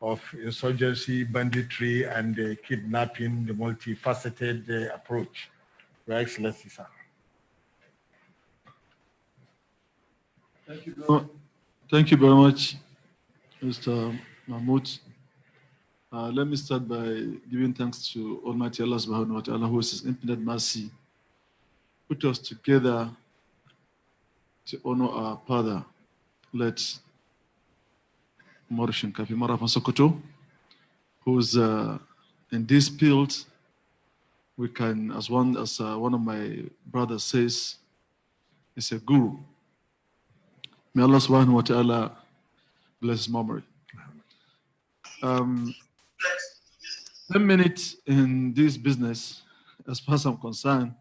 of insurgency, banditry, and kidnapping, the multifaceted approach. Your Excellency, sir. Thank you very much, Mr. Mahmoud. Let me start by giving thanks to Almighty Allah subhanahu wa ta'ala, who is His infinite mercy, put us together to honor our father, late Umaru Shinkafi Marafan Sokoto, who's in this field. We can, as one of my brothers says, is a guru. May Allah subhanahu wa ta'ala bless his memory. 10 minutes in this business, as far as I'm concerned,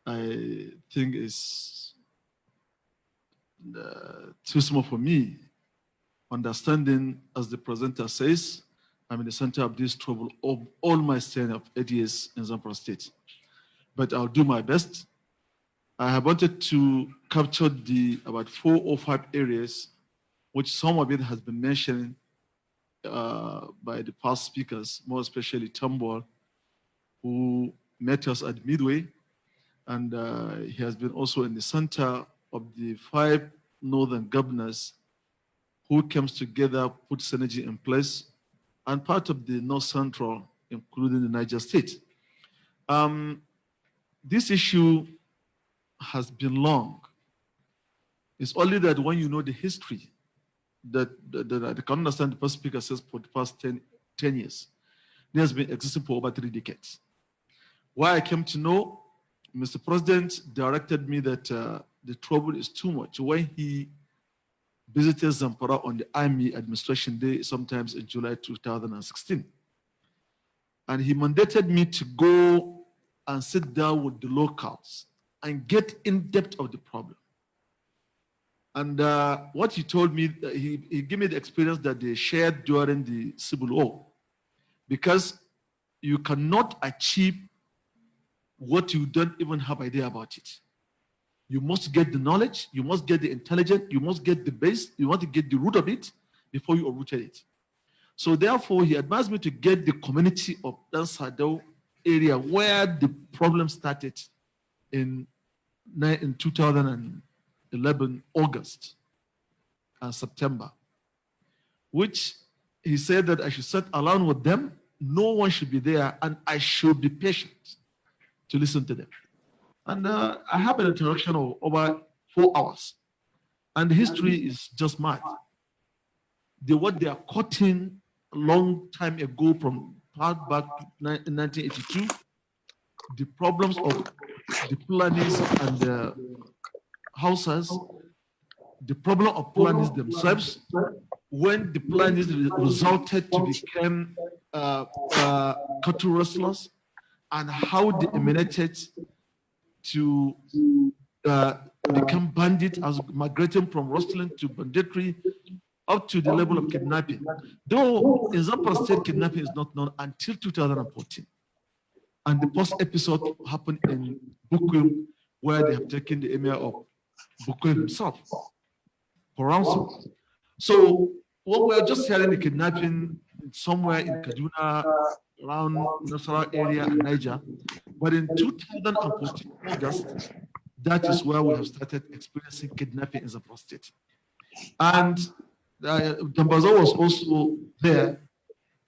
I think is too small for me. Understanding, as the presenter says, I'm in the center of this trouble of all my stay of 8 years in Zamfara State. But I'll do my best. I have wanted to capture about 4 or 5 areas, which some of it has been mentioned by the past speakers, more especially Tambol, who met us at Midway. And he has been also in the center of the 5 northern governors who comes together, put synergy in place, and part of the North Central, including the Niger State. This issue has been long. It's only that when you know the history, that I can understand the first speaker says for the past 10 years. It has been existing for over 3 decades. Why I came to know, Mr. President directed me that the trouble is too much. When he visited Zamfara on the Army Administration Day, sometimes in July 2016. And he mandated me to go and sit down with the locals and get in depth of the problem. And what he told me, he gave me the experience that they shared during the Civil War. Because you cannot achieve what you don't even have idea about it. You must get the knowledge, you must get the intelligence, you must get the base, you want to get the root of it before you uprooted it. So therefore, he advised me to get the community of Dan Sadao area where the problem started in 2011, August and September, which he said that I should sit alone with them, no one should be there, and I should be patient to listen to them. And I have an interaction of over 4 hours. And the history is just mad. What they are quoting a long time ago from back in 1982, the problems of the Fulanis and the Hausas, the problem of Fulanis themselves, when the Fulanis resulted to become cattle rustlers, and how they emanated to become bandits, as migrating from rustling to banditry up to the level of kidnapping. Though in Zamfara State, kidnapping is not known until 2014. And the first episode happened in Bukum, where they have taken the emir of Bukum himself for ransom. So what we are just hearing, the kidnapping somewhere in Kaduna, around Nasarawa area and Niger. But in 2014, August, that is where we have started experiencing kidnapping in Zamfara State. And Dambazo was also there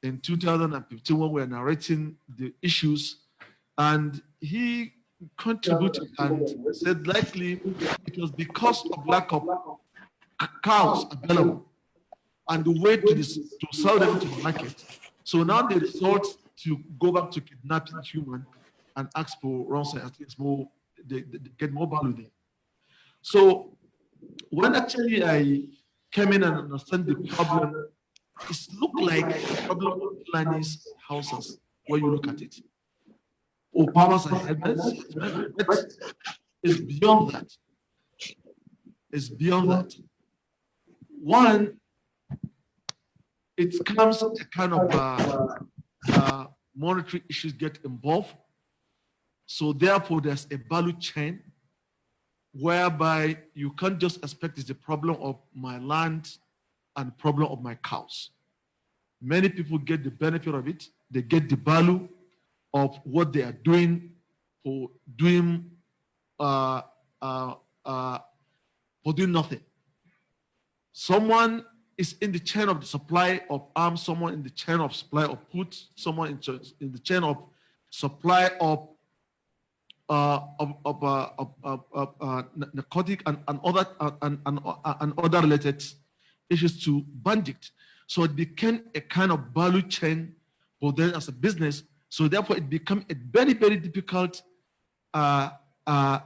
in 2015 when we were narrating the issues. And he contributed and said likely it was because of lack of cows available and the way to sell them to the market. So now they resort to go back to kidnapping human and ask for ransom. I think it's more, they get more value there. So when actually I came in and understand the problem, it looked like a problem of Fulani's houses when you look at it. Obama's and helmets, but it's beyond that. It's beyond that. One, it comes a kind of monetary issues get involved. So therefore, there's a value chain whereby you can't just expect it's the problem of my land and problem of my cows. Many people get the benefit of it. They get the value of what they are doing for doing nothing. Someone is in the chain of the supply of arms, someone in the chain of supply of food, someone in the chain of supply of narcotic and other related issues to bandit. So it became a kind of value chain for them as a business. So therefore, it became a very, very difficult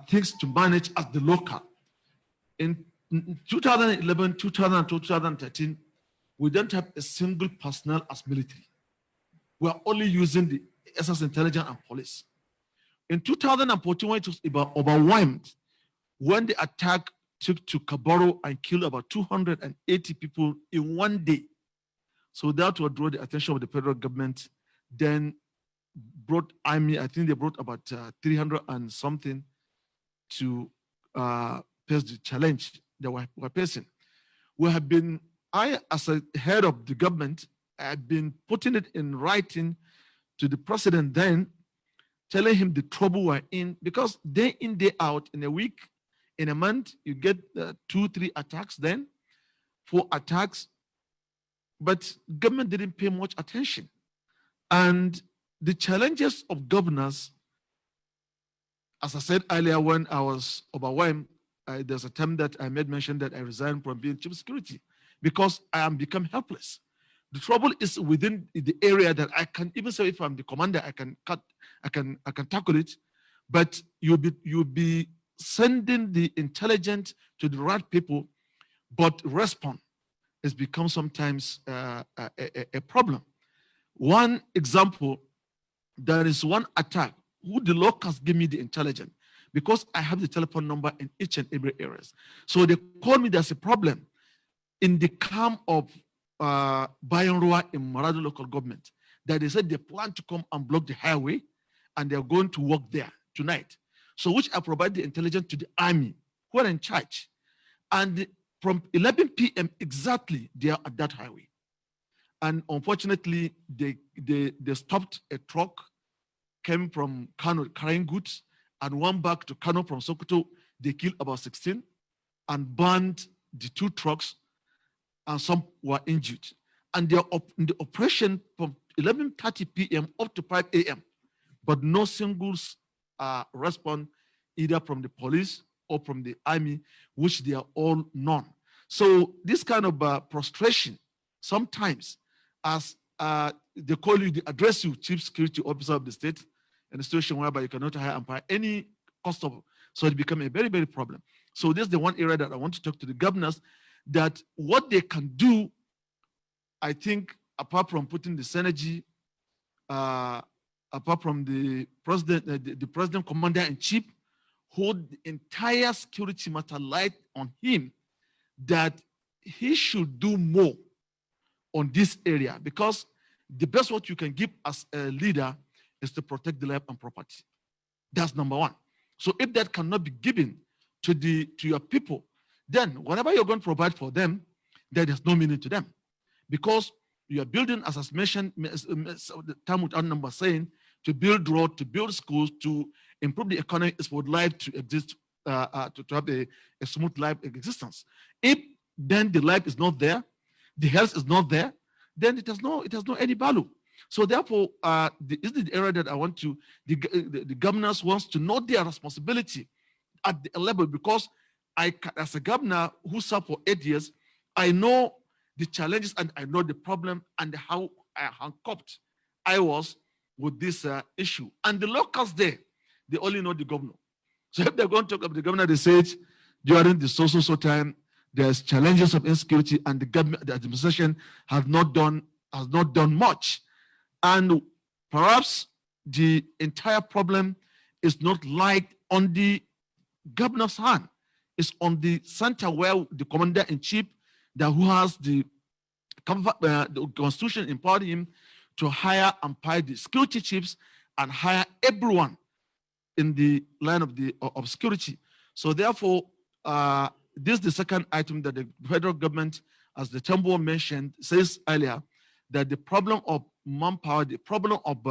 things to manage as the local. In 2011, 2013, we don't have a single personnel as military. We are only using the SS intelligence and police. In 2014, when it was overwhelmed, when the attack took to Kaboro and killed about 280 people in one day. So that would draw the attention of the federal government, then brought army, I think they brought about 300 and something to face the challenge that we're facing. We have been, I as a head of the government, I have been putting it in writing to the president then, telling him the trouble we're in, because day in, day out, in a week, in a month, you get 2-3 attacks then, 4 attacks, but government didn't pay much attention. And the challenges of governors, as I said earlier when I was overwhelmed, there's a time that I made mention that I resigned from being chief security because I am become helpless. The trouble is within the area that I can even say if I'm the commander, I can tackle it, but you'll be sending the intelligence to the right people, but response has become sometimes a problem. One example, there is one attack who the locals give me the intelligence because I have the telephone number in each and every areas. So they call me, there's a problem in the camp of Bayanrua in Maradu local government that they said they plan to come and block the highway and they're going to work there tonight. So which I provide the intelligence to the army who are in charge. And from 11 p.m. exactly, they are at that highway. And unfortunately, they stopped a truck, came from Kano carrying goods, and one back to Kano from Sokoto. They killed about 16 and burned the 2 trucks, and some were injured. And they are in the operation from 11:30 p.m. up to 5 a.m. But no single response either from the police or from the army, which they are all known. So this kind of frustration, sometimes, as they call you, they address you, chief security officer of the state, in a situation whereby you cannot hire and pay any cost of, so it becomes a very, very problem. So this is the one area that I want to talk to the governors, that what they can do, I think, apart from putting the synergy, apart from the president commander-in-chief, hold the entire security matter light on him, that he should do more on this area, because the best what you can give as a leader is to protect the life and property. That's number one. So if that cannot be given to your people, then whatever you're going to provide for them, there is no meaning to them, because you are building, as I mentioned, the time without number saying, to build roads, to build schools, to improve the economy is for life to exist, to have a smooth life existence. If then the life is not there, the health is not there, then it has no any value. So therefore, this is the area that I want to, the governors wants to know their responsibility at the level, because I, as a governor who served for 8 years, I know the challenges and I know the problem and how handcuffed I was with this issue. And the locals there, they only know the governor. So if they're going to talk about the governor, they say during the so time, there's challenges of insecurity and the government, the administration has not done much. And perhaps the entire problem is not like on the governor's hand. It's on the center where the commander-in-chief, who has the constitution empowered him to hire and pay the security chiefs and hire everyone in the line of security. So therefore, this is the second item that the federal government, as the Tembo mentioned, says earlier, that the problem of manpower, the problem of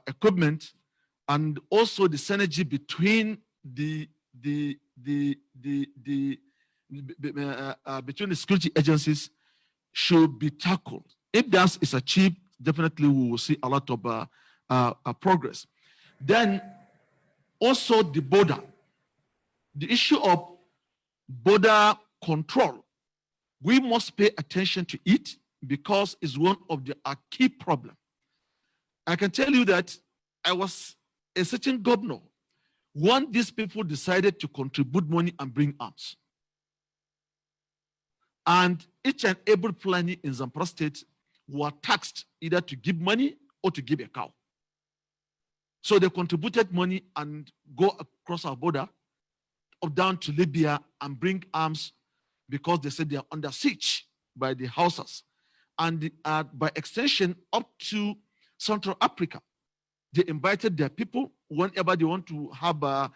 equipment, and also the synergy between between the security agencies should be tackled. If that is achieved, definitely we will see a lot of progress. Then also the border, the issue of border control, we must pay attention to it because it's one of the key problems. I can tell you that I was a certain governor when these people decided to contribute money and bring arms. And each and every Fulani in Zamfara state were taxed either to give money or to give a cow. So they contributed money and go across our border or down to Libya and bring arms because they said they are under siege by the Hausas. And by extension, up to Central Africa. They invited their people whenever they want to have a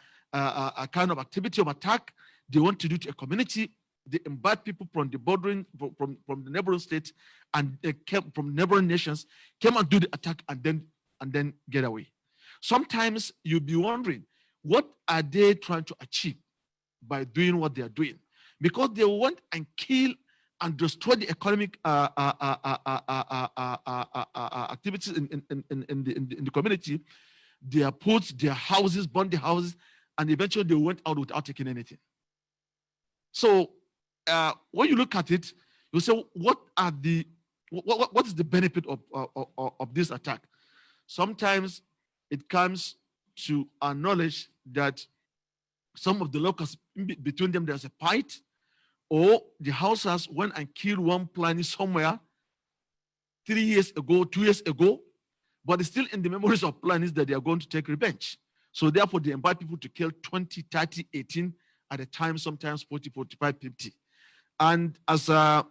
kind of activity of attack, they want to do to a community. They invite people from the bordering, from the neighboring states, and they came from neighboring nations, came and do the attack and then get away. Sometimes you'll be wondering, what are they trying to achieve by doing what they are doing? Because they want and kill and destroy the economic activities in the community. They put their houses, burn the houses, and eventually they went out without taking anything. So when you look at it, you say, what is the benefit of this attack? Sometimes it comes to our knowledge that some of the locals, between them, there's a fight, or the Hausas went and killed one Fulani somewhere 3 years ago, 2 years ago, but it's still in the memories of Fulanis that they are going to take revenge. So therefore, they invite people to kill 20, 30, 18 at a time, sometimes 40, 45, 50. And as the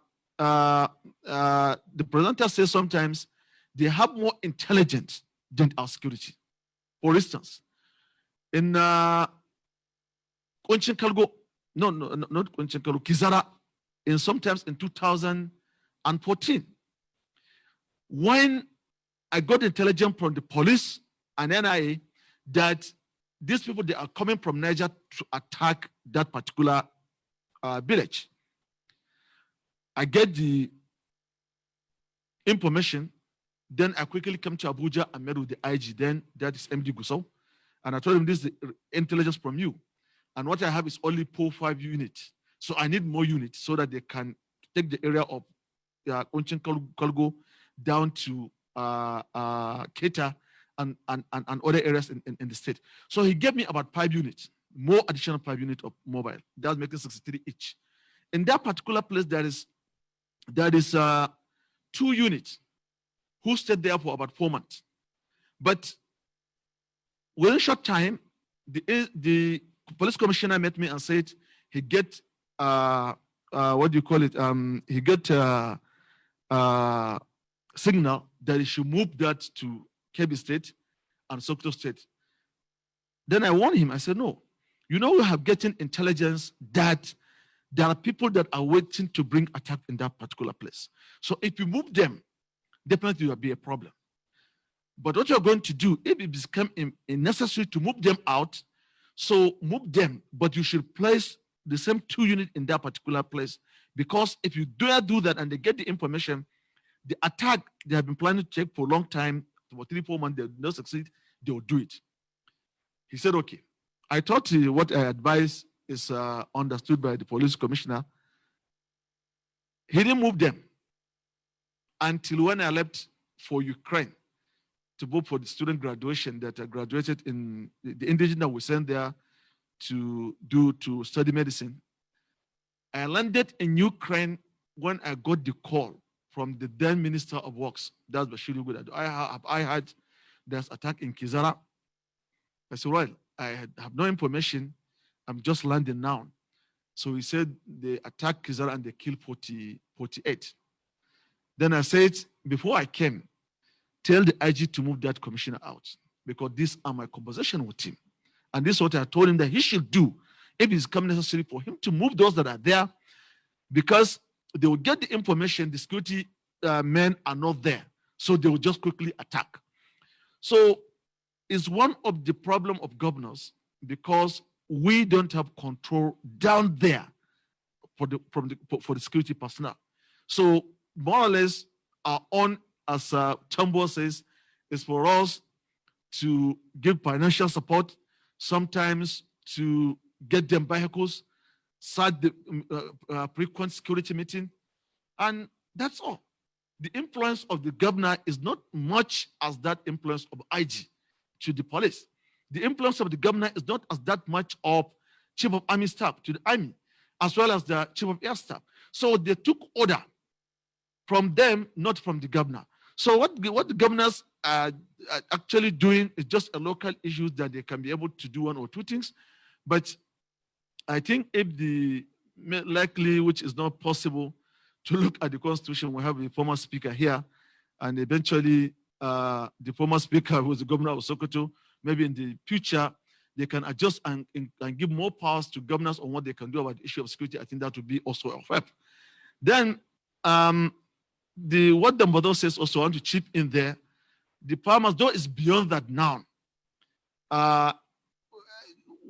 presenter says, sometimes they have more intelligence than our security. For instance, in Kizara, sometimes in 2014, when I got intelligence from the police and NIA that these people, they are coming from Niger to attack that particular village. I get the information, then I quickly come to Abuja and met with the IG, then that is MD Gusau, and I told him, this is the intelligence from you. And what I have is only 4-5 units. So I need more units so that they can take the area of Kalgo down to Keta and other areas in the state. So he gave me about 5 units, more additional 5 units of mobile. That's making 63 each. In that particular place, there is 2 units who stayed there for about 4 months. But within a short time, the police commissioner met me and said he get what do you call it? He get signal that he should move that to Kebbi State and Sokoto State. Then I warned him. I said, no, you know, we have getting intelligence that there are people that are waiting to bring attack in that particular place. So if you move them, definitely will be a problem. But what you're going to do, if it becomes necessary to move them out, so move them, but you should place the same 2 units in that particular place. Because if you do that and they get the information, the attack they have been planning to take for a long time, for 3-4 months, they will not succeed, they will do it. He said, okay. I thought what I advised is understood by the police commissioner. He didn't move them until when I left for Ukraine to go for the student graduation that I graduated in the indigenous that we sent there to study medicine. I landed in Ukraine when I got the call from the then Minister of Works. That's Bashir Good. I had this attack in Kizara. I said, well, I have no information. I'm just landing now. So he said they attacked Kizara and they killed 48. Then I said, before I came, tell the IG to move that commissioner out because these are my conversation with him. And this is what I told him that he should do if it's come necessary for him to move those that are there, because they will get the information, the security men are not there. So they will just quickly attack. So it's one of the problem of governors because we don't have control down there for the security personnel. So more or less, our own, as Chambo says, is for us to give financial support, sometimes to get them vehicles, start the frequent security meeting, and that's all. The influence of the governor is not much as that influence of IG to the police. The influence of the governor is not as that much of chief of army staff to the army, as well as the chief of air staff. So they took order from them, not from the governor. So what the governors are actually doing is just a local issue that they can be able to do one or two things. But I think if the likely, which is not possible, to look at the constitution, we have a former speaker here, and eventually the former speaker who was the governor of Sokoto, maybe in the future, they can adjust and give more powers to governors on what they can do about the issue of security. I think that would be also of help. Then what the model says also, I want to chip in there, the farmers, though it's beyond that now.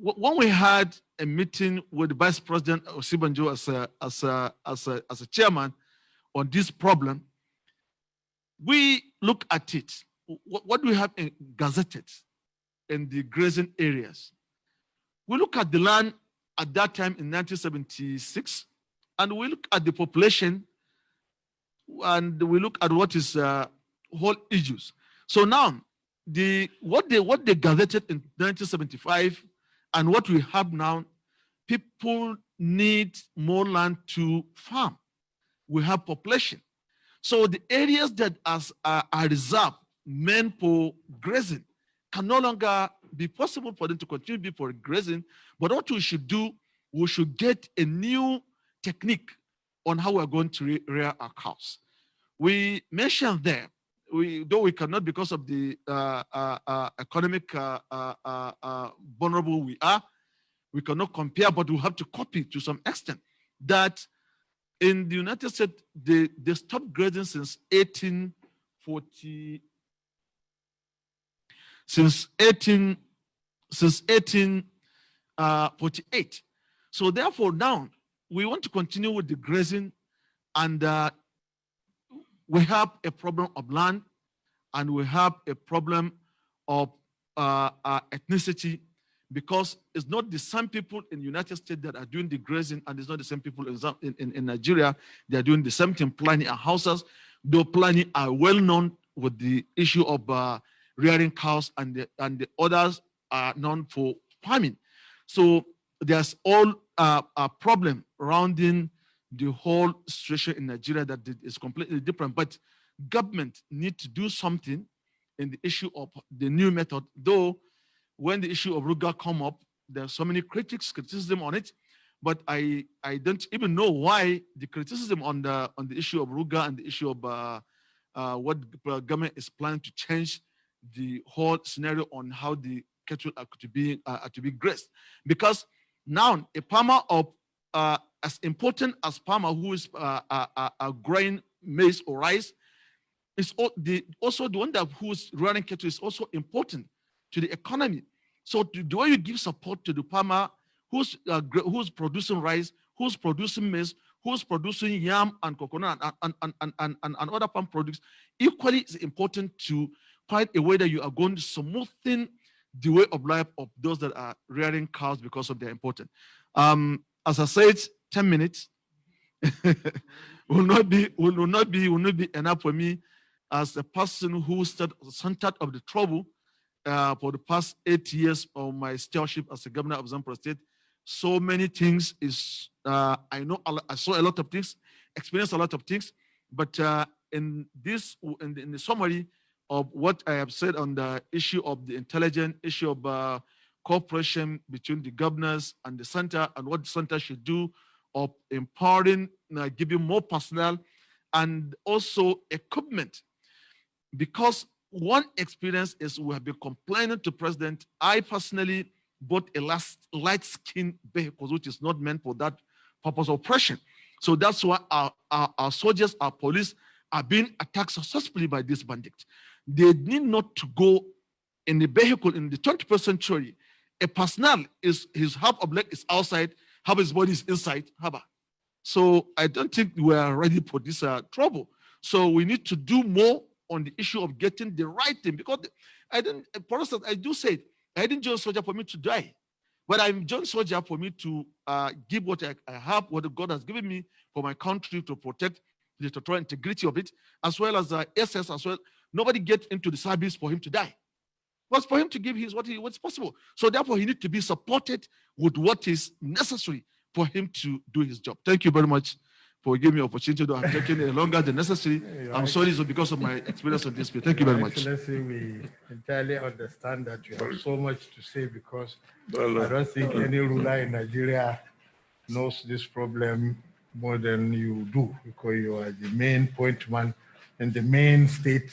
When we had a meeting with the Vice President Osibanjo as a chairman on this problem, we look at it. What do we have gazetted in the grazing areas? We look at the land at that time in 1976, and we look at the population, and we look at what is whole issues. So now, what they gazetted in 1975 and what we have now, people need more land to farm. We have population. So the areas that are reserved, meant for grazing, can no longer be possible for them to continue to be for grazing. But what we should do, we should get a new technique on how we're going to rear our cows. We mentioned there, though we cannot because of the economic vulnerable we are, we cannot compare, but we have to copy to some extent that in the United States, they stopped grazing since 1848. So therefore now, we want to continue with the grazing, and we have a problem of land, and we have a problem of ethnicity, because it's not the same people in the United States that are doing the grazing, and it's not the same people in Nigeria. They are doing the same thing, Fulani and houses, though Fulani are well known with the issue of rearing cows, and the others are known for farming. So there's all a problem surrounding the whole situation in Nigeria that is completely different. But government need to do something in the issue of the new method, though when the issue of Ruga come up, there's so many criticism on it, but I don't even know why the criticism on the issue of Ruga and the issue of what the government is planning to change the whole scenario on how the cattle are to be grazed. Because now a farmer of as important as farmer who is growing maize or rice is also the one that who's running cattle is also important to the economy. So the way you give support to the farmer who's producing rice, who's producing maize, who's producing yam and coconut and other farm products, equally is important to find a way that you are going to smoothen the way of life of those that are rearing cows because of their importance. As I said, 10 minutes will not be enough for me as a person who centered of the trouble for the past 8 years of my stewardship as the governor of Zamfara State. So many things I saw a lot of things, experienced a lot of things, but in the summary of what I have said on the issue of the intelligence, issue of cooperation between the governors and the center, and what the center should do of empowering, giving more personnel and also equipment. Because one experience is we have been complaining to President. I personally bought a light-skinned vehicle, which is not meant for that purpose of operation. So that's why our soldiers, our police are being attacked successfully by these bandits. They need not to go in the vehicle in the 21st century. A personnel is his half of leg is outside, half his body is inside. Haba. So I don't think we are ready for this trouble. So we need to do more on the issue of getting the right thing, because for instance, I do say, I didn't join soldier for me to die, but I'm joined soldier for me to give what I have, what God has given me for my country, to protect the territorial integrity of it, as well as SS as well. Nobody gets into the service for him to die. Was for him to give what's possible. So therefore, he needs to be supported with what is necessary for him to do his job. Thank you very much for giving me the opportunity to have taken a longer than necessary. I'm sorry, so because of my experience on this. Thank you very much. Excellency, we entirely understand that you have so much to say, because I don't think any ruler in Nigeria knows this problem more than you do, because you are the main point man and the main state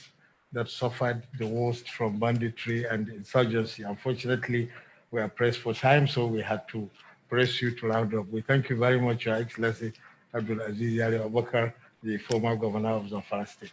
that suffered the worst from banditry and insurgency. Unfortunately, we are pressed for time, so we had to press you to round up. We thank you very much, Your Excellency Abdulaziz Yari Abubakar, the former governor of Zamfara State.